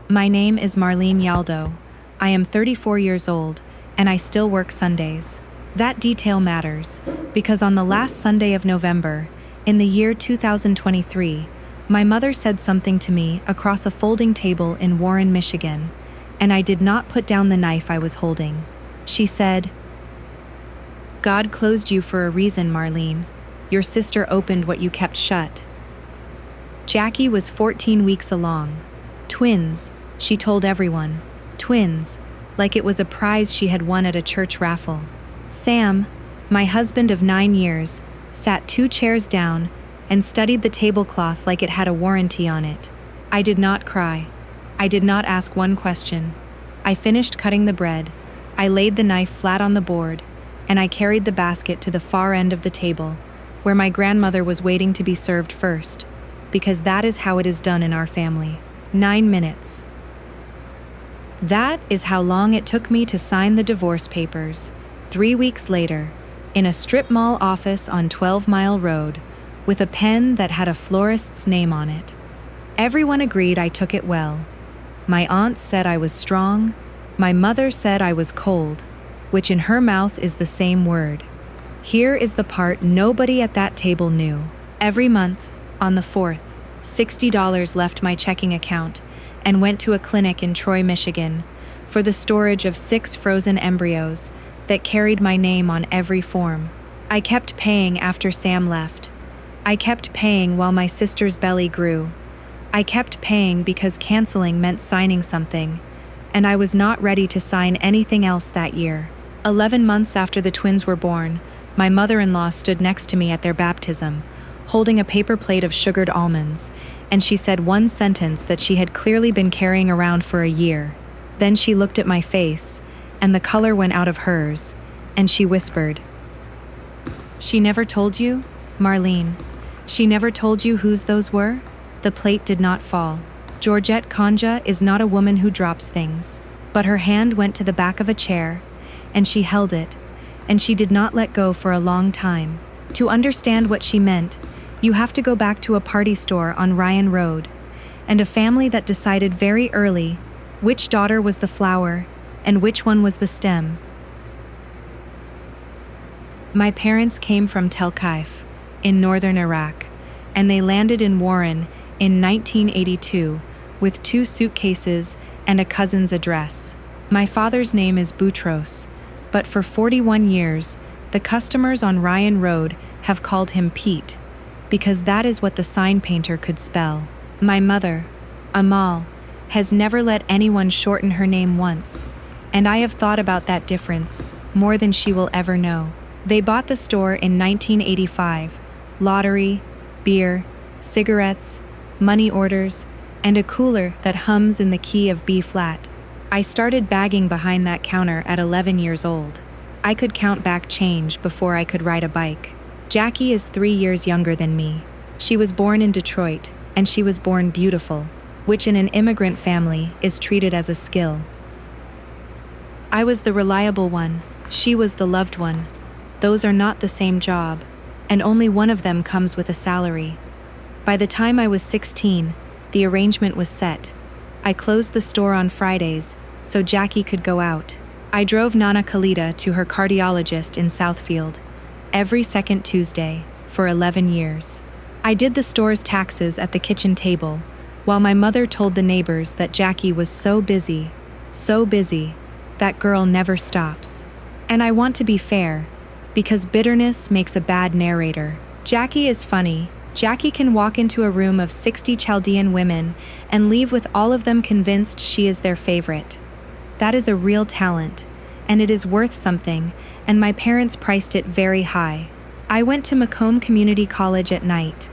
My name is Marlene Yaldo. I am 34 years old, and I still work Sundays. That detail matters, because on the last Sunday of November, in the year 2023, my mother said something to me across a folding table in Warren, Michigan, and I did not put down the knife I was holding. She said, "God closed you for a reason, Marlene. Your sister opened what you kept shut." Jackie was 14 weeks along. Twins, she told everyone. Twins, like it was a prize she had won at a church raffle. Sam, my husband of 9 years, sat 2 chairs down and studied the tablecloth like it had a warranty on it. I did not cry. I did not ask one question. I finished cutting the bread. I laid the knife flat on the board, and I carried the basket to the far end of the table, where my grandmother was waiting to be served first, because that is how it is done in our family. 9 minutes. That is how long it took me to sign the divorce papers. 3 weeks later, in a strip mall office on 12 Mile Road, with a pen that had a florist's name on it. Everyone agreed I took it well. My aunt said I was strong. My mother said I was cold, which in her mouth is the same word. Here is the part nobody at that table knew. Every month, on the 4th, $60 left my checking account and went to a clinic in Troy, Michigan, for the storage of 6 frozen embryos that carried my name on every form. I kept paying after Sam left. I kept paying while my sister's belly grew. I kept paying because canceling meant signing something, and I was not ready to sign anything else that year. 11 months after the twins were born, my mother-in-law stood next to me at their baptism, holding a paper plate of sugared almonds, and she said one sentence that she had clearly been carrying around for a year. Then she looked at my face, and the color went out of hers, and she whispered, "She never told you, Marlene? She never told you whose those were?" The plate did not fall. Georgette Conja is not a woman who drops things, but her hand went to the back of a chair, and she held it, and she did not let go for a long time. To understand what she meant, you have to go back to a party store on Ryan Road, and a family that decided very early which daughter was the flower and which one was the stem. My parents came from Tel Kaif, in northern Iraq, and they landed in Warren in 1982 with 2 suitcases and a cousin's address. My father's name is Boutros, but for 41 years, the customers on Ryan Road have called him Pete, because that is what the sign painter could spell. My mother, Amal, has never let anyone shorten her name once, and I have thought about that difference more than she will ever know. They bought the store in 1985, lottery, beer, cigarettes, money orders, and a cooler that hums in the key of B flat. I started bagging behind that counter at 11 years old. I could count back change before I could ride a bike. Jackie is 3 years younger than me. She was born in Detroit, and she was born beautiful, which in an immigrant family is treated as a skill. I was the reliable one. She was the loved one. Those are not the same job, and only one of them comes with a salary. By the time I was 16, the arrangement was set. I closed the store on Fridays, so Jackie could go out. I drove Nana Khalida to her cardiologist in Southfield every second Tuesday for 11 years. I did the store's taxes at the kitchen table, while my mother told the neighbors that Jackie was so busy, that girl never stops. And I want to be fair, because bitterness makes a bad narrator. Jackie is funny. Jackie can walk into a room of 60 Chaldean women and leave with all of them convinced she is their favorite. That is a real talent, and it is worth something, and my parents priced it very high. I went to Macomb Community College at night.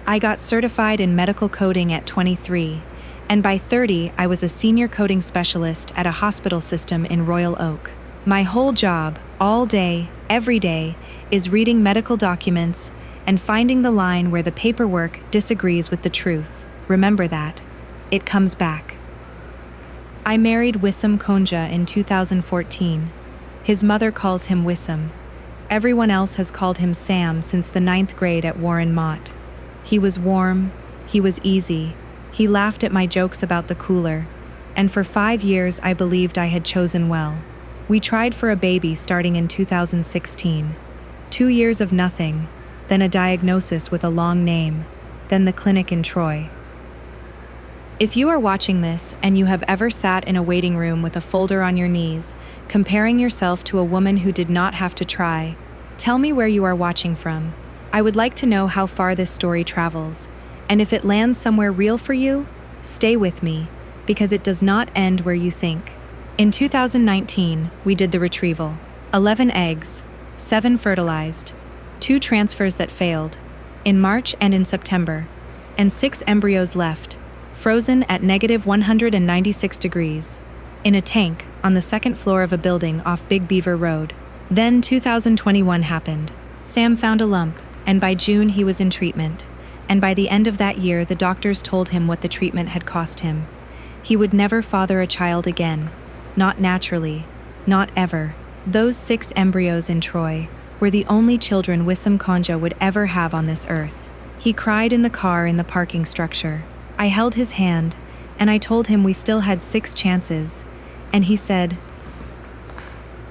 I got certified in medical coding at 23, and by 30 I was a senior coding specialist at a hospital system in Royal Oak. My whole job, all day, every day, is reading medical documents and finding the line where the paperwork disagrees with the truth. Remember that. It comes back. I married Wissam Konja in 2014. His mother calls him Wissam. Everyone else has called him Sam since the 9th grade at Warren Mott. He was warm, he was easy, he laughed at my jokes about the cooler, and for 5 years I believed I had chosen well. We tried for a baby starting in 2016. 2 years of nothing, then a diagnosis with a long name, then the clinic in Troy. If you are watching this and you have ever sat in a waiting room with a folder on your knees, comparing yourself to a woman who did not have to try, tell me where you are watching from. I would like to know how far this story travels, and if it lands somewhere real for you, stay with me, because it does not end where you think. In 2019, we did the retrieval. 11 eggs, 7 fertilized, 2 transfers that failed, in March and in September, and 6 embryos left, frozen at -196 degrees, in a tank on the second floor of a building off Big Beaver Road. Then 2021 happened. Sam found a lump, and by June he was in treatment. And by the end of that year, the doctors told him what the treatment had cost him. He would never father a child again. Not naturally. Not ever. Those 6 embryos in Troy were the only children Wissam Konja would ever have on this earth. He cried in the car in the parking structure. I held his hand, and I told him we still had 6 chances. And he said,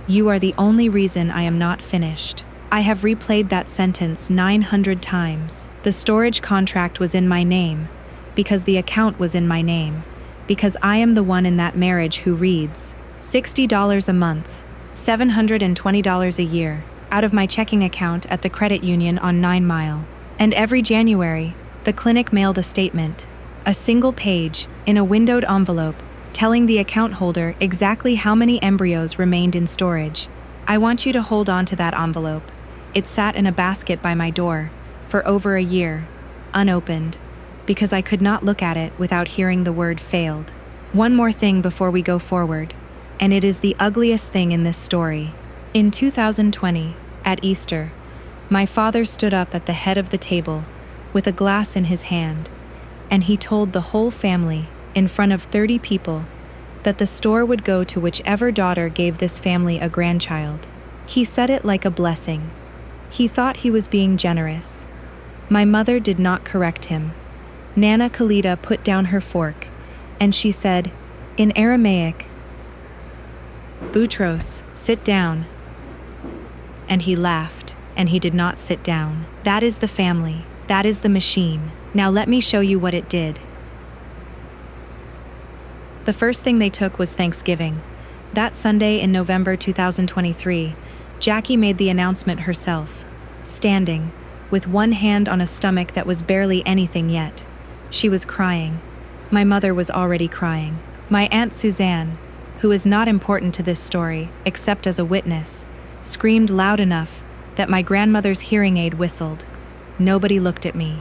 "You are the only reason I am not finished." I have replayed that sentence 900 times. The storage contract was in my name, because the account was in my name, because I am the one in that marriage who reads $60 a month, $720 a year, out of my checking account at the credit union on 9 Mile. And every January, the clinic mailed a statement, a single page, in a windowed envelope, telling the account holder exactly how many embryos remained in storage. I want you to hold on to that envelope. It sat in a basket by my door for over a year, unopened, because I could not look at it without hearing the word failed. One more thing before we go forward, and it is the ugliest thing in this story. In 2020, at Easter, my father stood up at the head of the table with a glass in his hand, and he told the whole family, in front of 30 people, that the store would go to whichever daughter gave this family a grandchild. He said it like a blessing. He thought he was being generous. My mother did not correct him. Nana Khalida put down her fork, and she said, in Aramaic, "Boutros, sit down." And he laughed, and he did not sit down. That is the family. That is the machine. Now let me show you what it did. The first thing they took was Thanksgiving. That Sunday in November 2023, Jackie made the announcement herself, standing, with one hand on a stomach that was barely anything yet. She was crying. My mother was already crying. My Aunt Suzanne, who is not important to this story, except as a witness, screamed loud enough that my grandmother's hearing aid whistled. Nobody looked at me.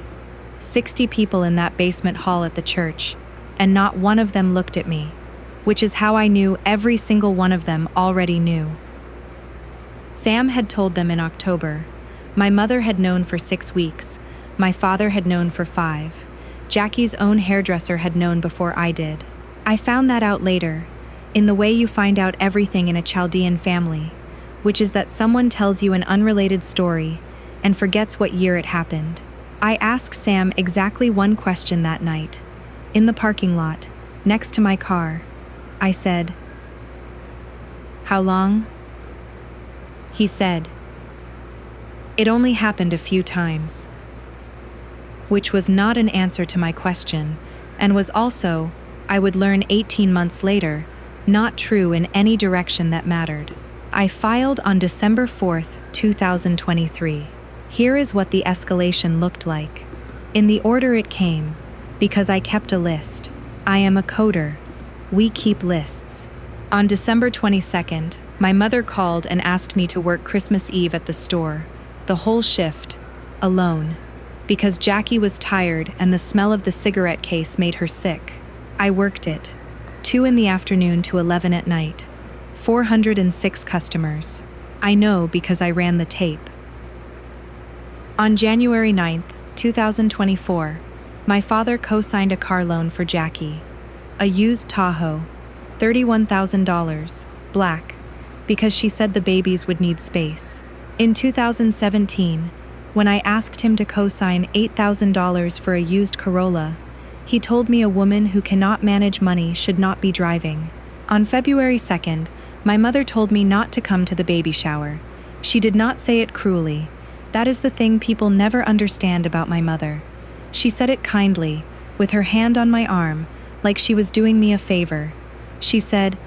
60 people in that basement hall at the church, and not one of them looked at me, which is how I knew every single one of them already knew. Sam had told them in October. My mother had known for 6 weeks. My father had known for 5. Jackie's own hairdresser had known before I did. I found that out later, in the way you find out everything in a Chaldean family, which is that someone tells you an unrelated story and forgets what year it happened. I asked Sam exactly one question that night. In the parking lot, next to my car, I said, "How long?" He said, "It only happened a few times." Which was not an answer to my question, and was also, I would learn 18 months later, not true in any direction that mattered. I filed on December 4th, 2023. Here is what the escalation looked like. In the order it came, because I kept a list. I am a coder. We keep lists. On December 22nd, my mother called and asked me to work Christmas Eve at the store, the whole shift, alone, because Jackie was tired and the smell of the cigarette case made her sick. I worked it, 2 in the afternoon to 11 at night, 406 customers. I know because I ran the tape. On January 9th, 2024, my father co-signed a car loan for Jackie, a used Tahoe, $31,000, black, because she said the babies would need space. In 2017, when I asked him to co-sign $8,000 for a used Corolla, He told me a woman who cannot manage money should not be driving. On February 2nd, my mother told me not to come to the baby shower. She did not say it cruelly. That is the thing people never understand about my mother. She said it kindly, with her hand on my arm, like she was doing me a favor. She said,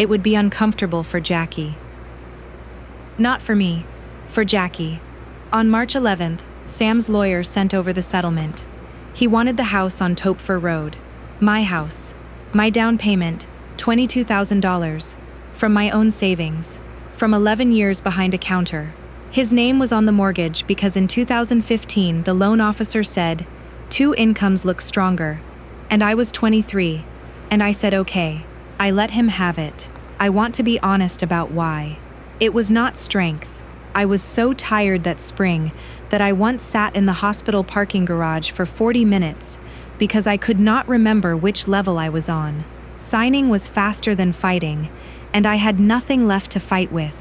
"It would be uncomfortable for Jackie." Not for me, for Jackie. On March 11th, Sam's lawyer sent over the settlement. He wanted the house on Topfer Road. My house. My down payment, $22,000. From my own savings. From 11 years behind a counter. His name was on the mortgage because in 2015 the loan officer said, "Two incomes look stronger." And I was 23. And I said okay. I let him have it. I want to be honest about why. It was not strength. I was so tired that spring that I once sat in the hospital parking garage for 40 minutes because I could not remember which level I was on. Signing was faster than fighting, and I had nothing left to fight with.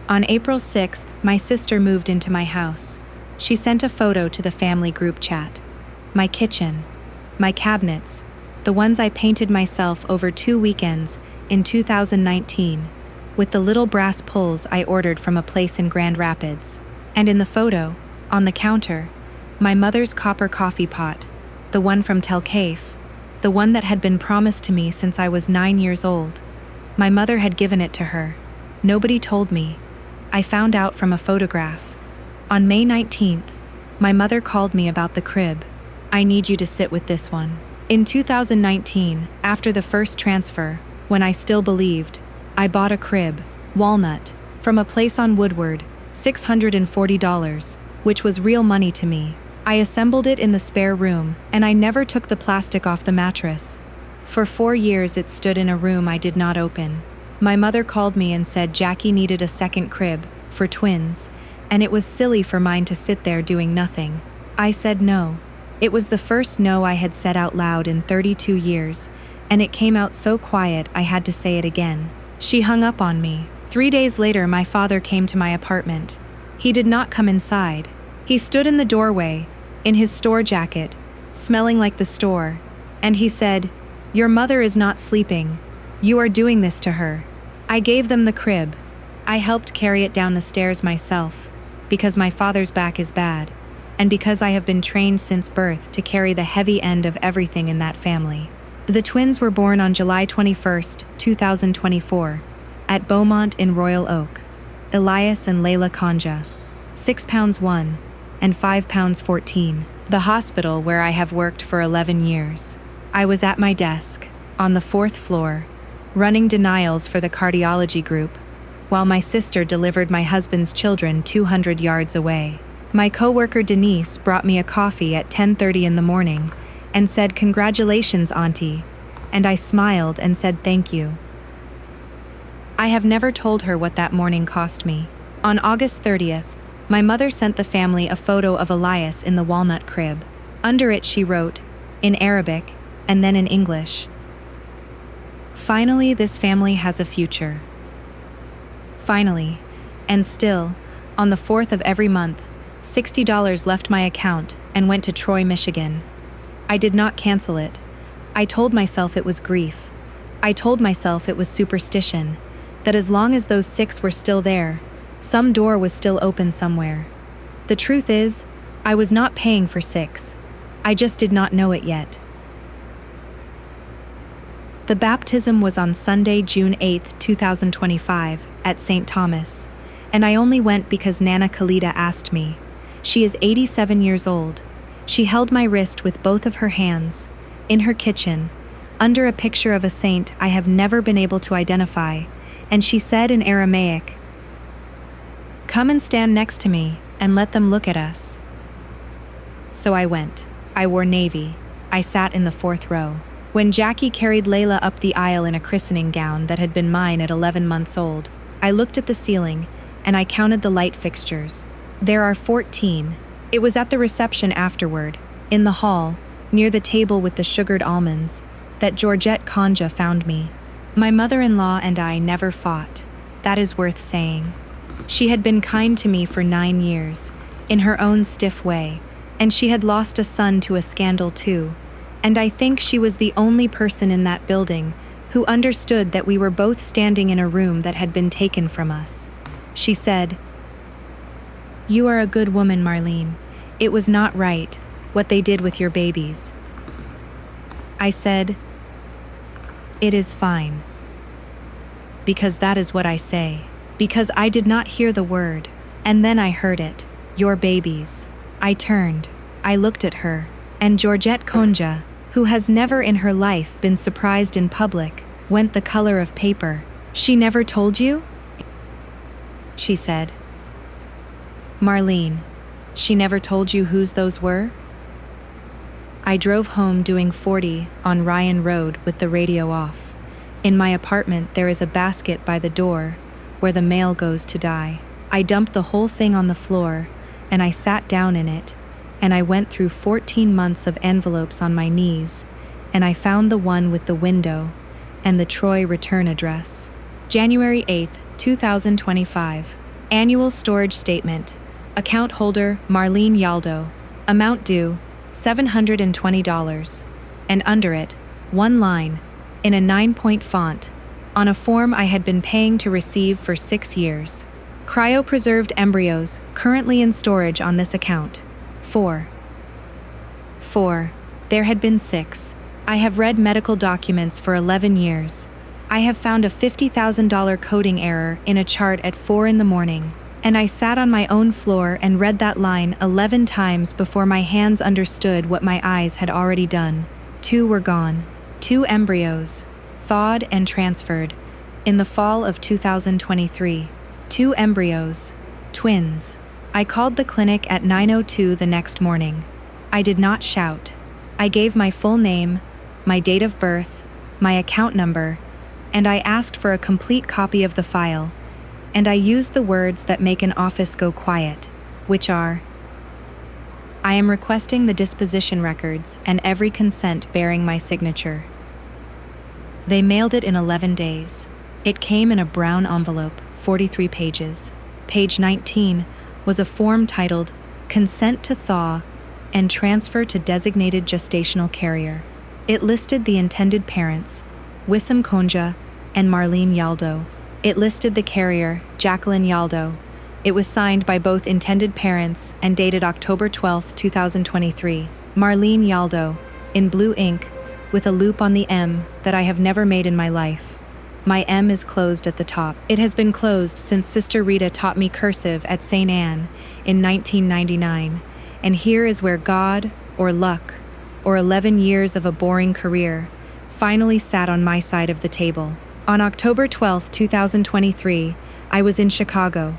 On April 6th, my sister moved into my house. She sent a photo to the family group chat. My kitchen, my cabinets, the ones I painted myself over 2 weekends in 2019, with the little brass pulls I ordered from a place in Grand Rapids. And in the photo, on the counter, my mother's copper coffee pot, the one from Tel Keif, the one that had been promised to me since I was 9 years old. My mother had given it to her. Nobody told me. I found out from a photograph. On May 19th, my mother called me about the crib. "I need you to sit with this one." In 2019, after the first transfer, when I still believed, I bought a crib, walnut, from a place on Woodward, $640, which was real money to me. I assembled it in the spare room, and I never took the plastic off the mattress. For 4 years it stood in a room I did not open. My mother called me and said Jackie needed a second crib, for twins, and it was silly for mine to sit there doing nothing. I said no. It was the first no I had said out loud in 32 years, and it came out so quiet I had to say it again. She hung up on me. 3 days later, my father came to my apartment. He did not come inside. He stood in the doorway, in his store jacket, smelling like the store, and he said, "Your mother is not sleeping. You are doing this to her." I gave them the crib. I helped carry it down the stairs myself, because my father's back is bad, and because I have been trained since birth to carry the heavy end of everything in that family. The twins were born on July 21st, 2024, at Beaumont in Royal Oak. Elias and Layla Kanja, 6 pounds 1 and 5 pounds 14. The hospital where I have worked for 11 years. I was at my desk, on the 4th floor, running denials for the cardiology group, while my sister delivered my husband's children 200 yards away. My coworker Denise brought me a coffee at 10:30 in the morning and said, "Congratulations, Auntie," and I smiled and said thank you. I have never told her what that morning cost me. On August 30th, my mother sent the family a photo of Elias in the walnut crib. Under it she wrote, in Arabic, and then in English, "Finally, this family has a future." Finally, and still, on the 4th of every month, $60 left my account and went to Troy, Michigan. I did not cancel it. I told myself it was grief. I told myself it was superstition, that as long as those 6 were still there, some door was still open somewhere. The truth is, I was not paying for 6. I just did not know it yet. The baptism was on Sunday, June 8, 2025, at St. Thomas, and I only went because Nana Khalida asked me. She is 87 years old. She held my wrist with both of her hands, in her kitchen, under a picture of a saint I have never been able to identify, and she said in Aramaic, "Come and stand next to me, and let them look at us." So I went. I wore navy. I sat in the 4th row. When Jackie carried Layla up the aisle in a christening gown that had been mine at 11 months old, I looked at the ceiling, and I counted the light fixtures. There are 14. It was at the reception afterward, in the hall, near the table with the sugared almonds, that Georgette Kanja found me. My mother-in-law and I never fought. That is worth saying. She had been kind to me for 9 years, in her own stiff way, and she had lost a son to a scandal too. And I think she was the only person in that building who understood that we were both standing in a room that had been taken from us. She said, "You are a good woman, Marlene. It was not right, what they did with your babies." I said, "It is fine." Because that is what I say. Because I did not hear the word, and then I heard it. Your babies. I turned. I looked at her, and Georgette Konja, who has never in her life been surprised in public, went the color of paper. "She never told you?" she said. "Marlene, she never told you whose those were?" I drove home doing 40 on Ryan Road with the radio off. In my apartment there is a basket by the door where the mail goes to die. I dumped the whole thing on the floor, and I sat down in it, and I went through 14 months of envelopes on my knees, and I found the one with the window and the Troy return address. January 8th, 2025. Annual storage statement. Account holder Marlene Yaldo. Amount due $720. And under it, one line, in a 9-point font, on a form I had been paying to receive for 6 years. Cryopreserved embryos currently in storage on this account. 4. There had been 6. I have read medical documents for 11 years. I have found a $50,000 coding error in a chart at 4 in the morning, and I sat on my own floor and read that line 11 times before my hands understood what my eyes had already done. 2 were gone. 2 embryos, thawed and transferred, in the fall of 2023. 2 embryos, twins. I called the clinic at 9:02 the next morning. I did not shout. I gave my full name, my date of birth, my account number, and I asked for a complete copy of the file, and I used the words that make an office go quiet, which are, "I am requesting the disposition records and every consent bearing my signature." They mailed it in 11 days. It came in a brown envelope, 43 pages. Page 19 was a form titled "Consent to Thaw and Transfer to Designated Gestational Carrier." It listed the intended parents, Wissam Konja and Marlene Yaldo. It listed the carrier, Jacqueline Yaldo. It was signed by both intended parents and dated October 12, 2023. Marlene Yaldo, in blue ink, with a loop on the M that I have never made in my life. My M is closed at the top. It has been closed since Sister Rita taught me cursive at St. Anne in 1999, and here is where God, or luck, or 11 years of a boring career, finally sat on my side of the table. On October 12, 2023, I was in Chicago.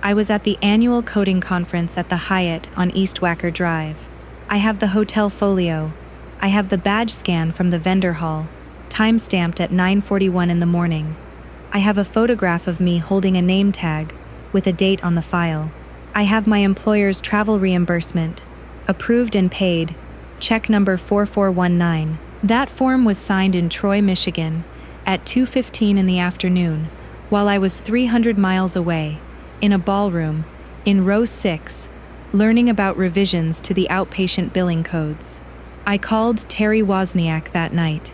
I was at the annual coding conference at the Hyatt on East Wacker Drive. I have the hotel folio. I have the badge scan from the vendor hall, time-stamped at 9:41 in the morning. I have a photograph of me holding a name tag with a date on the file. I have my employer's travel reimbursement, approved and paid, check number 4419. That form was signed in Troy, Michigan, at 2:15 in the afternoon, while I was 300 miles away, in a ballroom, in row 6, learning about revisions to the outpatient billing codes. I called Terry Wozniak that night.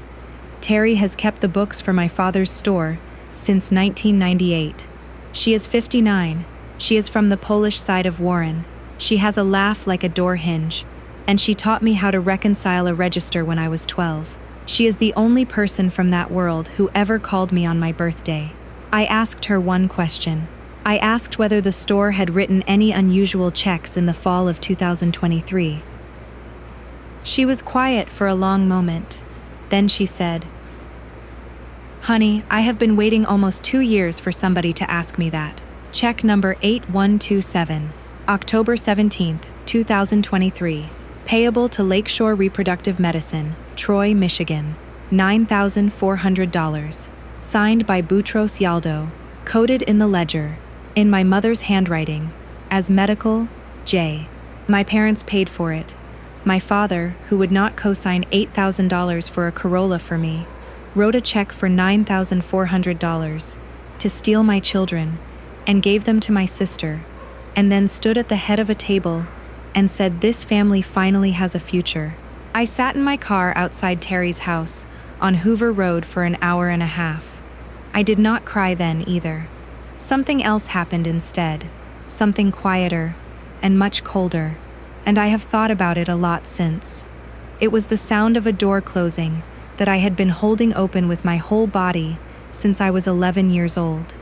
Terry has kept the books for my father's store since 1998. She is 59. She is from the Polish side of Warren. She has a laugh like a door hinge, and she taught me how to reconcile a register when I was 12. She is the only person from that world who ever called me on my birthday. I asked her one question. I asked whether the store had written any unusual checks in the fall of 2023. She was quiet for a long moment. Then she said, "Honey, I have been waiting almost 2 years for somebody to ask me that. Check number 8127, October 17th, 2023. Payable to Lakeshore Reproductive Medicine, Troy, Michigan. $9,400. Signed by Boutros Yaldo. Coded in the ledger, in my mother's handwriting, as medical, J. My parents paid for it. My father, who would not co-sign $8,000 for a Corolla for me, wrote a check for $9,400 to steal my children and gave them to my sister, and then stood at the head of a table and said, 'This family finally has a future.' I sat in my car outside Terry's house on Hoover Road for an hour and a half. I did not cry then either. Something else happened instead, something quieter and much colder, and I have thought about it a lot since. It was the sound of a door closing that I had been holding open with my whole body since I was 11 years old.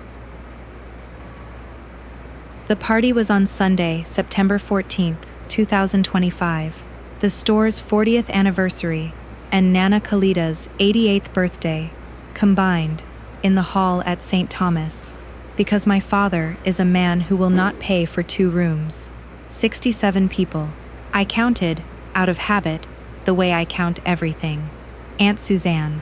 The party was on Sunday, September 14th, 2025, the store's 40th anniversary and Nana Kalida's 88th birthday, combined, in the hall at St. Thomas, because my father is a man who will not pay for 2 rooms. 67 people. I counted, out of habit, the way I count everything. Aunt Suzanne,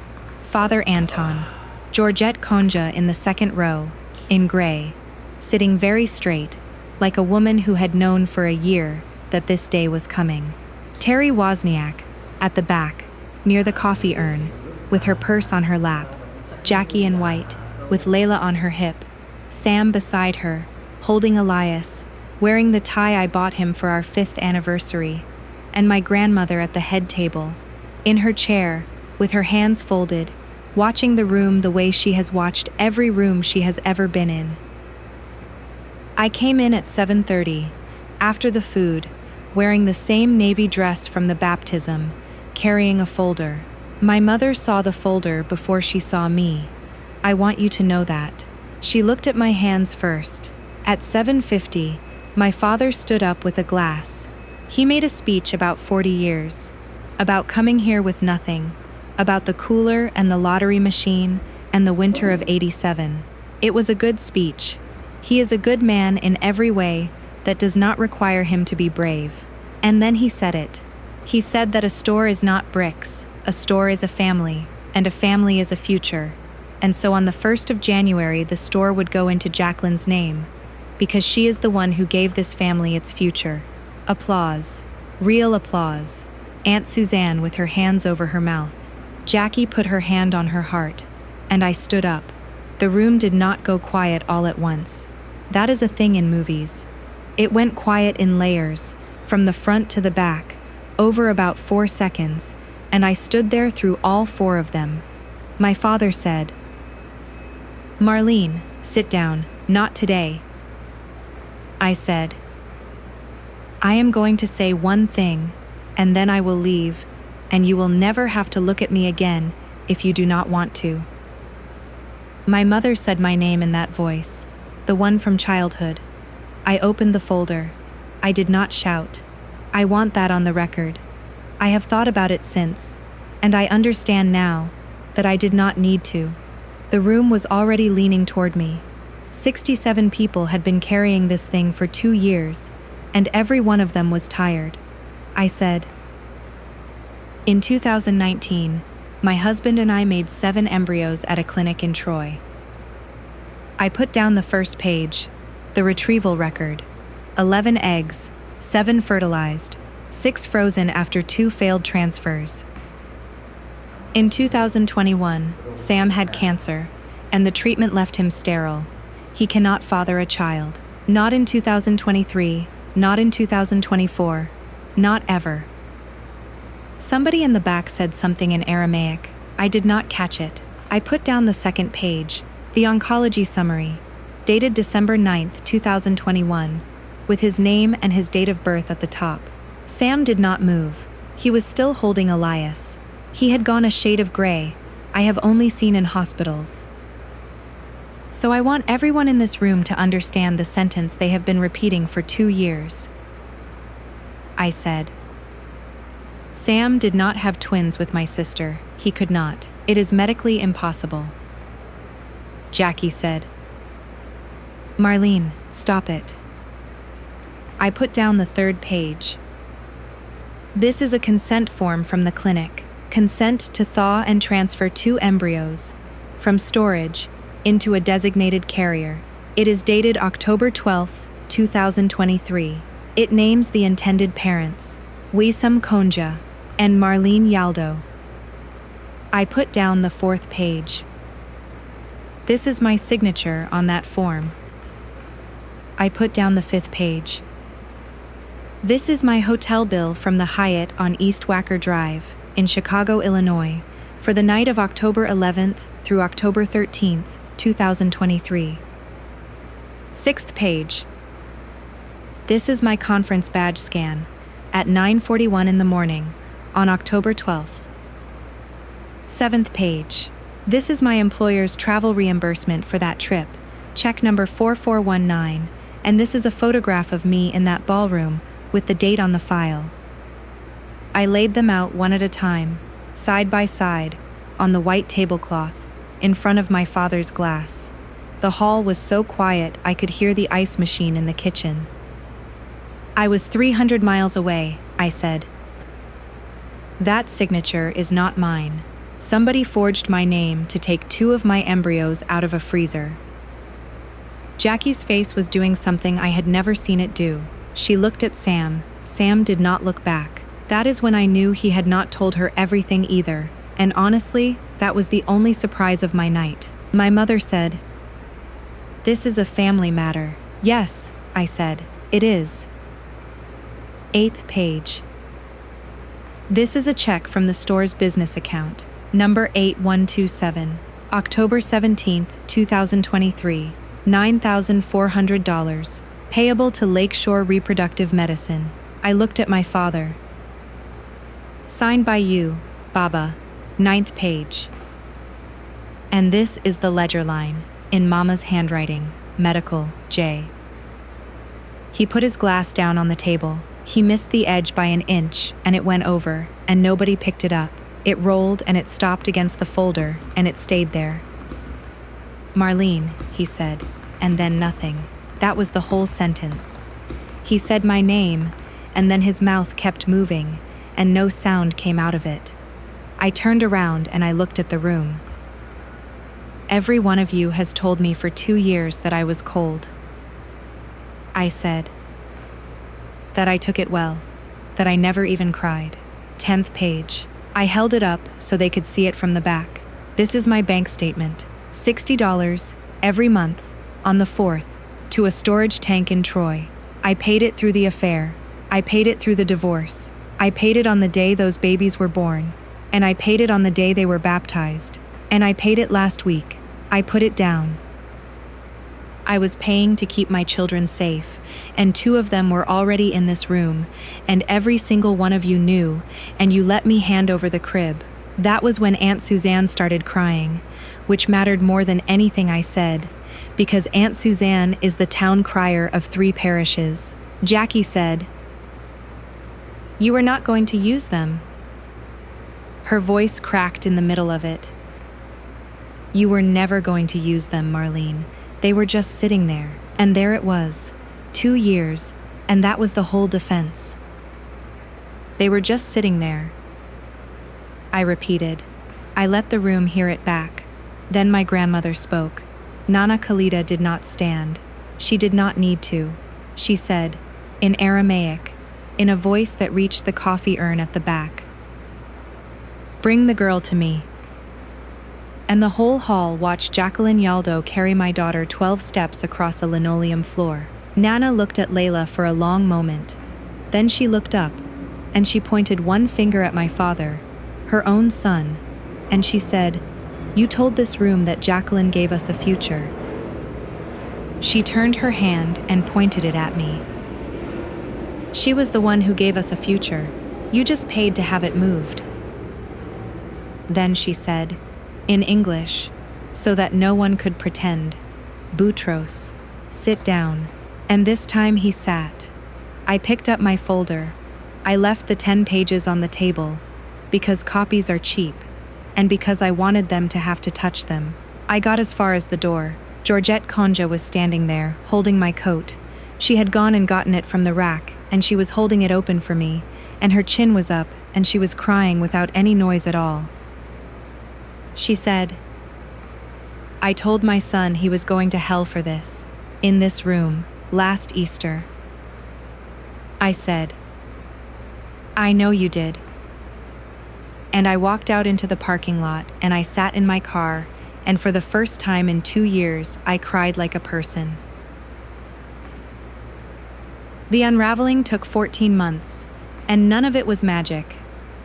Father Anton, Georgette Konja in the second row, in gray, sitting very straight, like a woman who had known for a year that this day was coming. Terry Wozniak, at the back, near the coffee urn, with her purse on her lap. Jackie in white, with Layla on her hip. Sam beside her, holding Elias, wearing the tie I bought him for our 5th anniversary. And my grandmother at the head table, in her chair, with her hands folded, watching the room the way she has watched every room she has ever been in. I came in at 7:30, after the food, wearing the same navy dress from the baptism, carrying a folder. My mother saw the folder before she saw me. I want you to know that. She looked at my hands first. At 7:50, my father stood up with a glass. He made a speech about 40 years, about coming here with nothing, about the cooler and the lottery machine and the winter of '87. It was a good speech. He is a good man in every way that does not require him to be brave. And then he said it. He said that a store is not bricks, a store is a family, and a family is a future. And so on the 1st of January, the store would go into Jacqueline's name, because she is the one who gave this family its future. Applause. Real applause. Aunt Suzanne with her hands over her mouth. Jackie put her hand on her heart, and I stood up. The room did not go quiet all at once. That is a thing in movies. It went quiet in layers, from the front to the back, over about 4 seconds, and I stood there through all 4 of them. My father said, "Marlene, sit down, not today." I said, "I am going to say one thing, and then I will leave, and you will never have to look at me again if you do not want to." My mother said my name in that voice, the one from childhood. I opened the folder. I did not shout. I want that on the record. I have thought about it since, and I understand now that I did not need to. The room was already leaning toward me. 67 people had been carrying this thing for 2 years, and every one of them was tired. I said, "In 2019, my husband and I made 7 embryos at a clinic in Troy." I put down the first page, the retrieval record. 11 eggs, 7 fertilized, 6 frozen after 2 failed transfers. In 2021, Sam had cancer, and the treatment left him sterile. He cannot father a child. Not in 2023, not in 2024, not ever. Somebody in the back said something in Aramaic. I did not catch it. I put down the second page, the oncology summary, dated December 9th, 2021, with his name and his date of birth at the top. Sam did not move. He was still holding Elias. He had gone a shade of gray, I have only seen in hospitals. So I want everyone in this room to understand the sentence they have been repeating for 2 years. I said, "Sam did not have twins with my sister. He could not. It is medically impossible." Jackie said, "Marlene, stop it." I put down the third page. This is a consent form from the clinic. Consent to thaw and transfer 2 embryos from storage into a designated carrier. It is dated October 12th, 2023. It names the intended parents, Wisam Konja and Marlene Yaldo. I put down the 4th page. This is my signature on that form. I put down the 5th page. This is my hotel bill from the Hyatt on East Wacker Drive, in Chicago, Illinois, for the night of October 11th through October 13th, 2023. Sixth page. This is my conference badge scan, at 9:41 in the morning, on October 12th. Seventh page. This is my employer's travel reimbursement for that trip, check number 4419, and this is a photograph of me in that ballroom with the date on the file. I laid them out one at a time, side by side, on the white tablecloth, in front of my father's glass. The hall was so quiet I could hear the ice machine in the kitchen. I was 300 miles away, I said. That signature is not mine. Somebody forged my name to take 2 of my embryos out of a freezer. Jackie's face was doing something I had never seen it do. She looked at Sam. Sam did not look back. That is when I knew he had not told her everything either, and honestly, that was the only surprise of my night. My mother said, "This is a family matter." "Yes," I said, "it is." Eighth page. This is a check from the store's business account, number 8127, October 17th, 2023, $9,400, payable to Lakeshore Reproductive Medicine. I looked at my father. Signed by you, Baba. Ninth page. And this is the ledger line, in Mama's handwriting, medical, J. He put his glass down on the table. He missed the edge by an inch, and it went over, and nobody picked it up. It rolled and it stopped against the folder, and it stayed there. "Marlene," he said, and then nothing. That was the whole sentence. He said my name, and then his mouth kept moving, and no sound came out of it. I turned around and I looked at the room. "Every one of you has told me for 2 years that I was cold," I said. "That I took it well, that I never even cried." 10th page. I held it up so they could see it from the back. This is my bank statement. $60 every month, on the 4th, to a storage tank in Troy. I paid it through the affair. I paid it through the divorce. I paid it on the day those babies were born. And I paid it on the day they were baptized. And I paid it last week. I put it down. I was paying to keep my children safe, and 2 of them were already in this room, and every single one of you knew, and you let me hand over the crib. That was when Aunt Suzanne started crying, which mattered more than anything I said, because Aunt Suzanne is the town crier of 3 parishes. Jackie said, "You are not going to use them." Her voice cracked in the middle of it. "You were never going to use them, Marlene. They were just sitting there, and there it was. 2 years, and that was the whole defense. They were just sitting there." I repeated. I let the room hear it back. Then my grandmother spoke. Nana Khalida did not stand. She did not need to. She said, in Aramaic, in a voice that reached the coffee urn at the back, "Bring the girl to me." And the whole hall watched Jacqueline Yaldo carry my daughter 12 steps across a linoleum floor. Nana looked at Layla for a long moment. Then she looked up, and she pointed one finger at my father, her own son, and she said, "You told this room that Jacqueline gave us a future." She turned her hand and pointed it at me. "She was the one who gave us a future. You just paid to have it moved." Then she said, in English, so that no one could pretend, "Boutros, sit down." And this time he sat. I picked up my folder. I left the 10 pages on the table, because copies are cheap, and because I wanted them to have to touch them. I got as far as the door. Georgette Conja was standing there, holding my coat. She had gone and gotten it from the rack, and she was holding it open for me, and her chin was up, and she was crying without any noise at all. She said, "I told my son he was going to hell for this, in this room, last Easter." I said, "I know you did." And I walked out into the parking lot, and I sat in my car, and for the first time in 2 years, I cried like a person. The unraveling took 14 months, and none of it was magic.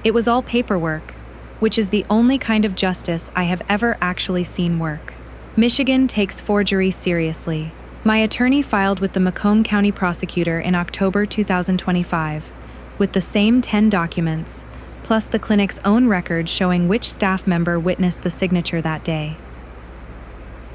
It was all paperwork, which is the only kind of justice I have ever actually seen work. Michigan takes forgery seriously. My attorney filed with the Macomb County prosecutor in October 2025, with the same 10 documents, plus the clinic's own record showing which staff member witnessed the signature that day.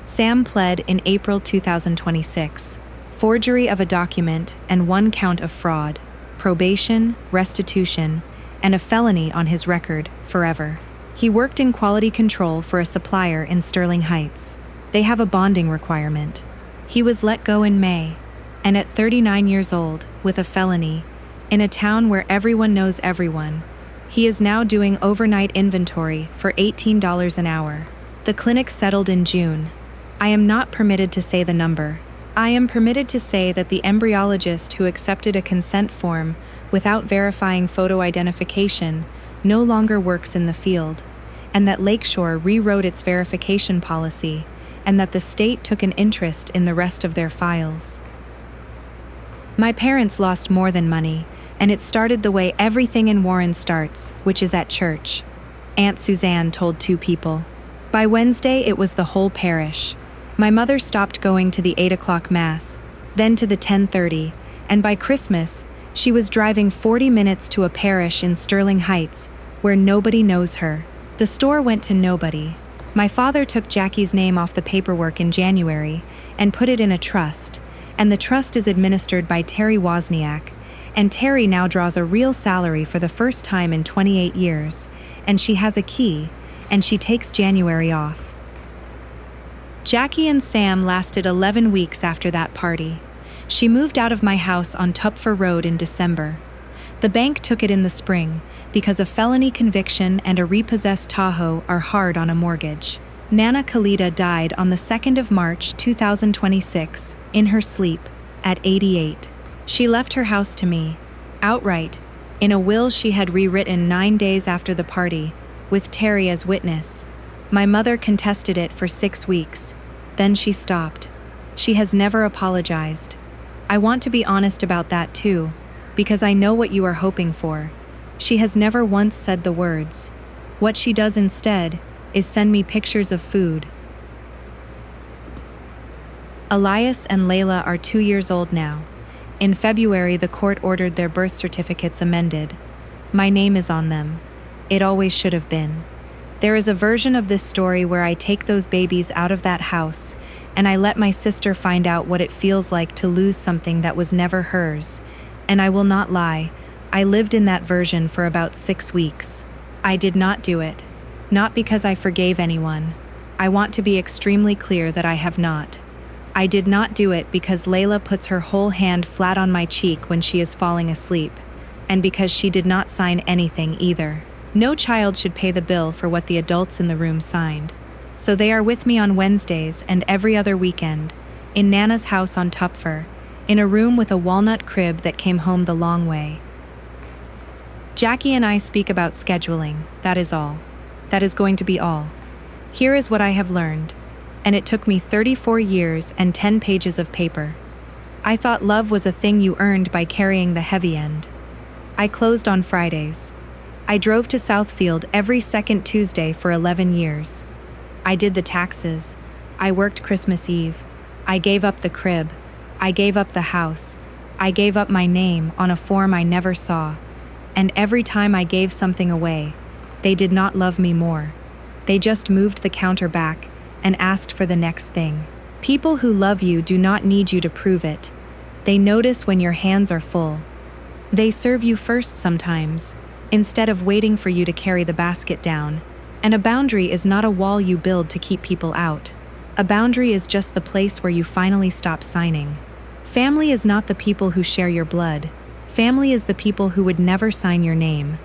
Sam pled in April 2026. Forgery of a document and 1 count of fraud, probation, restitution, and a felony on his record forever. He worked in quality control for a supplier in Sterling Heights. They have a bonding requirement. He was let go in May, and at 39 years old, with a felony, in a town where everyone knows everyone, he is now doing overnight inventory for $18 an hour. The clinic settled in June. I am not permitted to say the number. I am permitted to say that the embryologist who accepted a consent form without verifying photo identification no longer works in the field, and that Lakeshore rewrote its verification policy, and that the state took an interest in the rest of their files. My parents lost more than money, and it started the way everything in Warren starts, which is at church. Aunt Suzanne told 2 people. By Wednesday, it was the whole parish. My mother stopped going to the 8 o'clock mass, then to the 10:30, and by Christmas, she was driving 40 minutes to a parish in Sterling Heights, where nobody knows her. The store went to nobody. My father took Jackie's name off the paperwork in January and put it in a trust, and the trust is administered by Terry Wozniak, and Terry now draws a real salary for the first time in 28 years, and she has a key, and she takes January off. Jackie and Sam lasted 11 weeks after that party. She moved out of my house on Tupfer Road in December. The bank took it in the spring, because a felony conviction and a repossessed Tahoe are hard on a mortgage. Nana Khalida died on the 2nd of March 2026, in her sleep, at 88. She left her house to me, outright, in a will she had rewritten 9 days after the party, with Terry as witness. My mother contested it for 6 weeks. Then she stopped. She has never apologized. I want to be honest about that too, because I know what you are hoping for. She has never once said the words. What she does instead is send me pictures of food. Elias and Layla are 2 years old now. In February, the court ordered their birth certificates amended. My name is on them. It always should have been. There is a version of this story where I take those babies out of that house, and I let my sister find out what it feels like to lose something that was never hers. And I will not lie, I lived in that version for about 6 weeks. I did not do it. Not because I forgave anyone. I want to be extremely clear that I have not. I did not do it because Layla puts her whole hand flat on my cheek when she is falling asleep, and because she did not sign anything either. No child should pay the bill for what the adults in the room signed. So they are with me on Wednesdays and every other weekend, in Nana's house on Tupfer, in a room with a walnut crib that came home the long way. Jackie and I speak about scheduling, that is all. That is going to be all. Here is what I have learned, and it took me 34 years and 10 pages of paper. I thought love was a thing you earned by carrying the heavy end. I closed on Fridays. I drove to Southfield every second Tuesday for 11 years. I did the taxes. I worked Christmas Eve. I gave up the crib. I gave up the house. I gave up my name on a form I never saw. And every time I gave something away, they did not love me more. They just moved the counter back and asked for the next thing. People who love you do not need you to prove it. They notice when your hands are full. They serve you first sometimes, instead of waiting for you to carry the basket down. And a boundary is not a wall you build to keep people out. A boundary is just the place where you finally stop signing. Family is not the people who share your blood. Family is the people who would never sign your name.